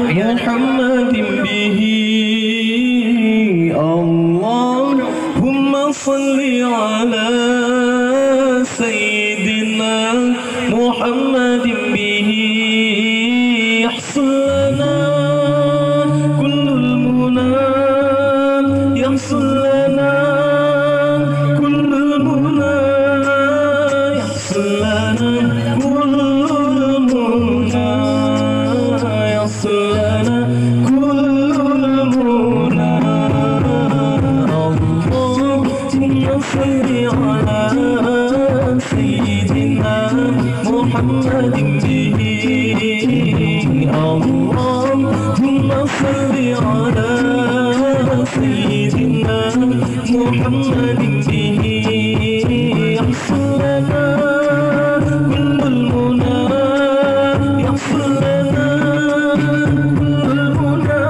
محمد به اللهم صل على سيدنا محمد به يحصل لنا كل المنى يحصل لنا كل المنى يحصل لنا كل المنى يحصل لنا كل المنى اللهم صل على سيدنا محمد به اللهم صل على سيدنا محمد به يحصل لنا كل المنى يحصل لنا كل المنى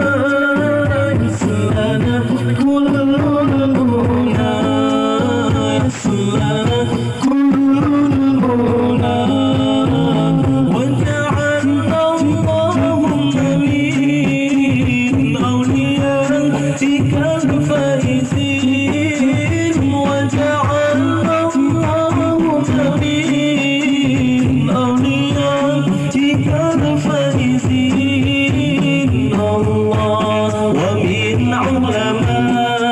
يحصل لنا كل المنى يحصل لنا كل المنى وجعلنا اللهم من أوليائك الفائزين وجعلنا اللهم من أوليائك الفائزين الله ومن علمائك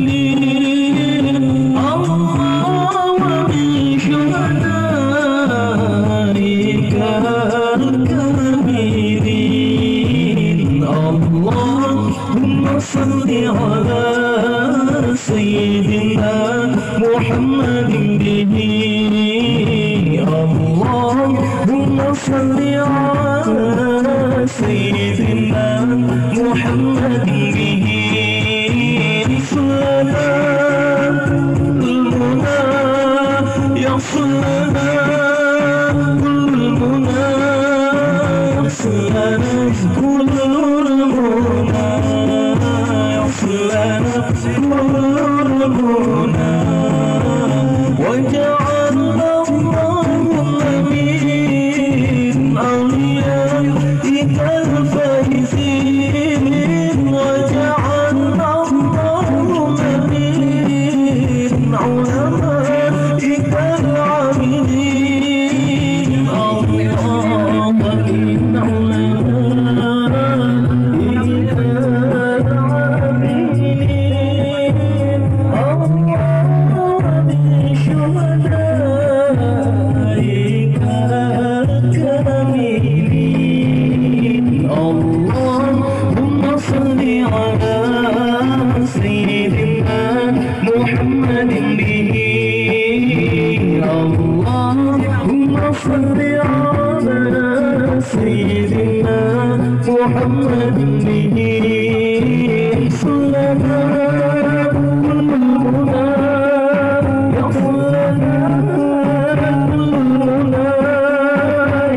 العاملين الله ومن شهدائك الكاملين اللهم صل على سيدنا محمد به اللهم صل على سيدنا محمد به يحصل لنا كل المنى يحصل لنا كل المنى يحصل لنا كل المنى وجعلنا اللهم من أوليائك الفائزين وجعلنا اللهم من علمائك العاملين الله من علمائك العاملين الله من شهدائك الكاملين اللهم صل على سيدنا محمد به اللهم صل على سيدنا محمد به يحصل لنا كل المنى يحصل لنا كل المنى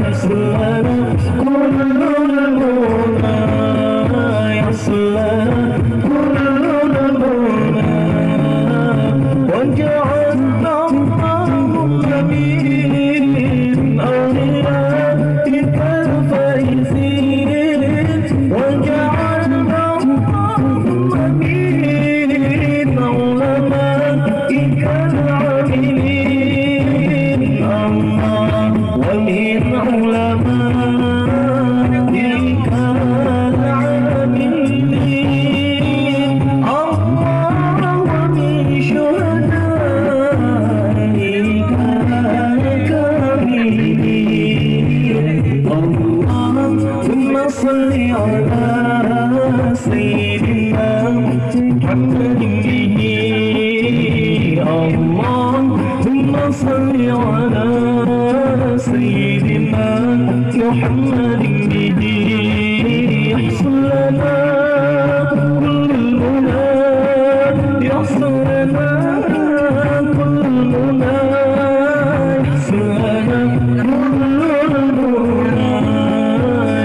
يحصل لنا كل المنى يحصل لنا كل المنى وجعلنا اللهم من أوليائك الفائزين وجعلنا اللهم من علمائك العاملين الله ومن علمائك العاملين الله ومن شهدائك الكاملين اللهم صل على سيدنا محمد به اللهم صل على سيدنا محمد به يحصل لنا كل المنى يحصل لنا كل المنى يحصل لنا كل المنى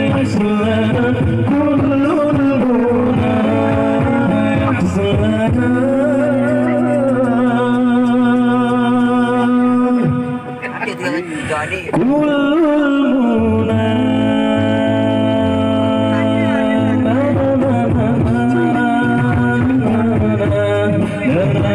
يحصل لنا كل المنى يحصل لنا كل لا